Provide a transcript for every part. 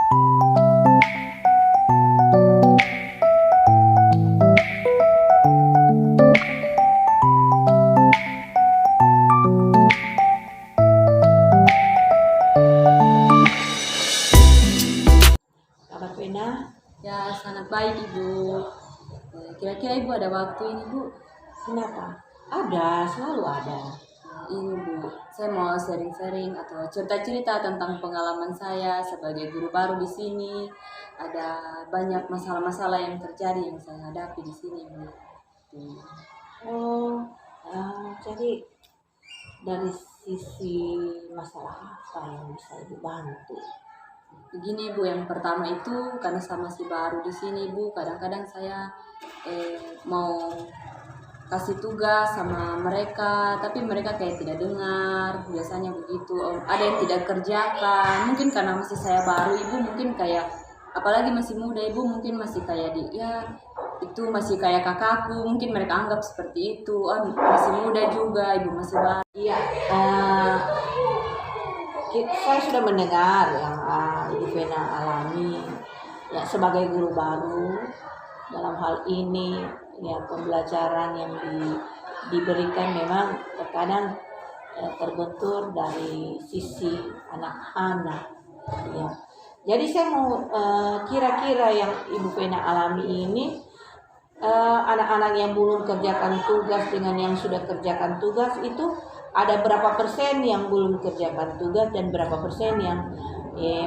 Kabar Vena, Ya, sangat baik Ibu. Kira-kira Ibu ada waktu ini Bu? kenapa? Ada, selalu ada. Ini Bu, saya mau sharing-sharing atau cerita-cerita tentang pengalaman saya sebagai guru baru di sini. Ada banyak masalah-masalah yang terjadi yang saya hadapi di sini Bu. Tuh. Oh, jadi dari sisi masalah apa yang bisa Ibu bantu? Begini Bu, yang pertama itu karena saya masih baru di sini Bu, kadang-kadang saya mau kasih tugas sama mereka, tapi mereka kayak tidak dengar, biasanya begitu. Ada yang tidak kerjakan, mungkin karena masih saya baru Ibu, mungkin kayak apalagi masih muda Ibu, mungkin masih kayak itu masih kayak kakakku, mungkin mereka anggap seperti itu. Masih muda juga, Ibu masih baru. Iya, saya sudah mendengar yang Ibu Vena alami ya sebagai guru baru dalam hal ini ya pembelajaran yang diberikan memang terkadang terbentur dari sisi anak-anak ya. Jadi saya mau kira-kira yang Ibu Vena alami ini anak-anak yang belum kerjakan tugas dengan yang sudah kerjakan tugas itu ada berapa persen yang belum kerjakan tugas dan berapa persen yang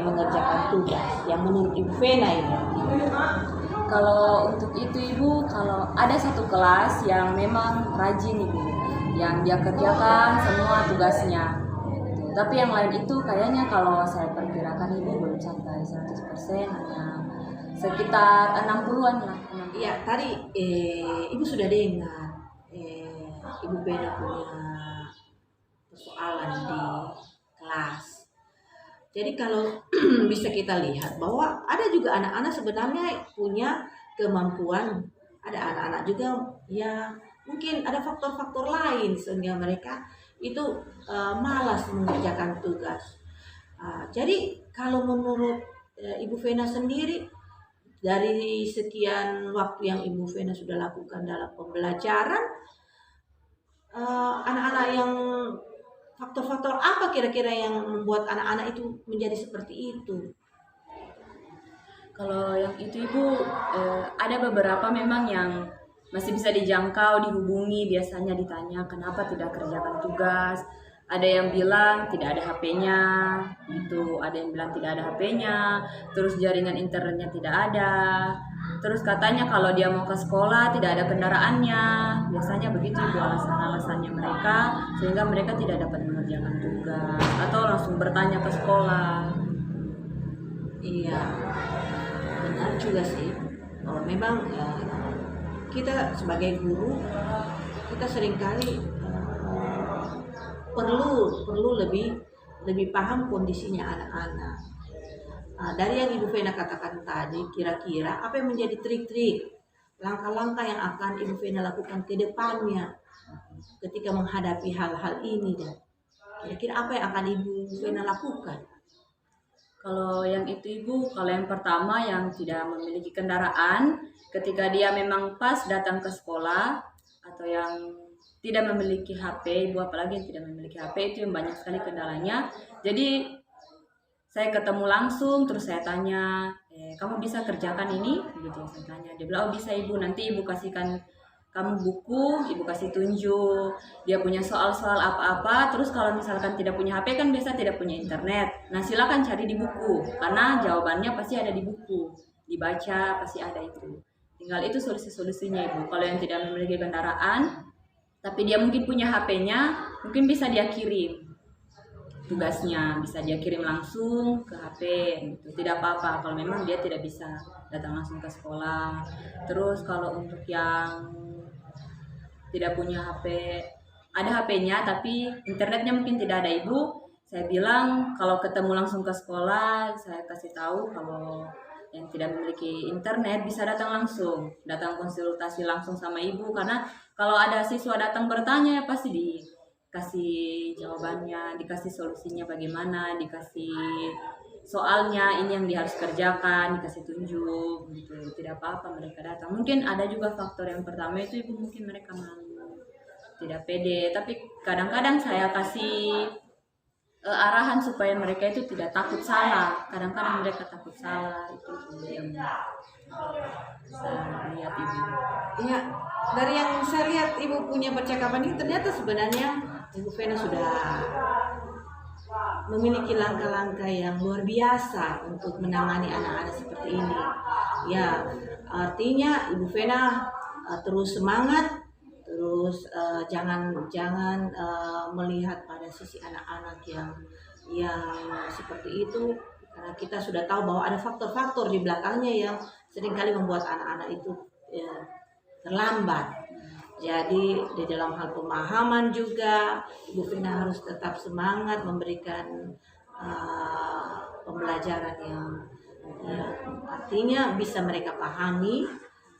mengerjakan tugas yang menurut Ibu Vena ini? Kalau untuk itu Ibu, kalau ada satu kelas yang memang rajin Ibu, yang dia kerjakan semua tugasnya. Gitu. Tapi yang lain itu kayaknya kalau saya perkirakan Ibu belum sampai 100%, hanya sekitar 60-an lah. Iya, tadi Ibu sudah dengar Ibu Vena punya persoalan di kelas. Jadi kalau bisa kita lihat bahwa ada juga anak-anak sebenarnya punya kemampuan, ada anak-anak juga ya mungkin ada faktor-faktor lain sehingga mereka itu malas mengerjakan tugas. Jadi kalau menurut Ibu Vena sendiri dari sekian waktu yang Ibu Vena sudah lakukan dalam pembelajaran, anak-anak yang faktor-faktor apa kira-kira yang membuat anak-anak itu menjadi seperti itu? Kalau yang itu Ibu, ada beberapa memang yang masih bisa dijangkau, dihubungi, biasanya ditanya kenapa tidak kerjakan tugas. Ada yang bilang tidak ada HP-nya, gitu. Ada yang bilang tidak ada HP-nya, terus jaringan internetnya tidak ada. Terus katanya kalau dia mau ke sekolah tidak ada kendaraannya. Biasanya begitu Ibu alasan-alasannya mereka, sehingga mereka tidak dapat mengerjakan tugas atau langsung bertanya ke sekolah. Iya, benar juga sih. Kalau memang kita sebagai guru kita seringkali perlu lebih paham kondisinya anak-anak. Dari yang Ibu Vena katakan tadi, kira-kira apa yang menjadi trik-trik langkah-langkah yang akan Ibu Vena lakukan ke depannya ketika menghadapi hal-hal ini dan kira-kira apa yang akan Ibu Vena lakukan? Kalau yang itu Ibu, kalau yang pertama yang tidak memiliki kendaraan, ketika dia memang pas datang ke sekolah atau yang tidak memiliki HP, Ibu apalagi yang tidak memiliki HP itu yang banyak sekali kendalanya. Jadi saya ketemu langsung, terus saya tanya, kamu bisa kerjakan ini? Gitu saya tanya. Dia bilang, oh bisa Ibu, nanti Ibu kasihkan kamu buku, Ibu kasih tunjuk, dia punya soal-soal apa-apa, terus kalau misalkan tidak punya HP kan biasa tidak punya internet. Nah silakan cari di buku, karena jawabannya pasti ada di buku, dibaca pasti ada itu. Tinggal itu solusi-solusinya Ibu. Kalau yang tidak memiliki kendaraan, tapi dia mungkin punya HP-nya, mungkin bisa dia kirim tugasnya, bisa dia kirim langsung ke HP gitu. Tidak apa-apa kalau memang dia tidak bisa datang langsung ke sekolah. Terus kalau untuk yang tidak punya HP, ada HP-nya tapi internetnya mungkin tidak ada Ibu, saya bilang kalau ketemu langsung ke sekolah saya kasih tahu kalau yang tidak memiliki internet bisa datang langsung, datang konsultasi langsung sama Ibu, karena kalau ada siswa datang bertanya pasti dikasih jawabannya, dikasih solusinya bagaimana, dikasih soalnya ini yang dia harus kerjakan, dikasih tunjuk gitu. Tidak apa-apa mereka datang. Mungkin ada juga faktor yang pertama itu ibu mungkin mereka malu, tidak pede, tapi kadang-kadang saya kasih arahan supaya mereka itu tidak takut salah. Kadang-kadang mereka takut salah, itu yang saya lihat ibu. Ya, dari yang saya lihat ibu punya percakapan ini ternyata sebenarnya Ibu Vena sudah memiliki langkah-langkah yang luar biasa untuk menangani anak-anak seperti ini. Ya, artinya Ibu Vena terus semangat, terus jangan melihat pada sisi anak-anak yang seperti itu, karena kita sudah tahu bahwa ada faktor-faktor di belakangnya yang seringkali membuat anak-anak itu terlambat. Jadi di dalam hal pemahaman juga Ibu Vena harus tetap semangat memberikan pembelajaran yang artinya bisa mereka pahami.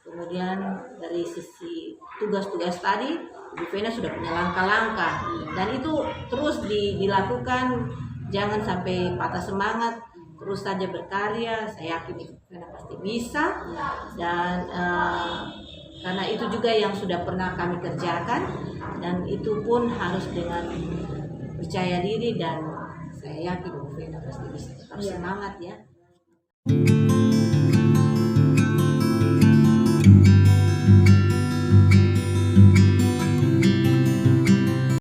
Kemudian dari sisi tugas-tugas tadi Ibu Vena sudah punya langkah-langkah dan itu terus dilakukan, jangan sampai patah semangat, terus saja berkarya. Saya yakin Ibu Vena pasti bisa, dan karena itu juga yang sudah pernah kami kerjakan, dan itu pun harus dengan percaya diri, dan saya yakin Ibu Vena pasti bisa tetap semangat ya.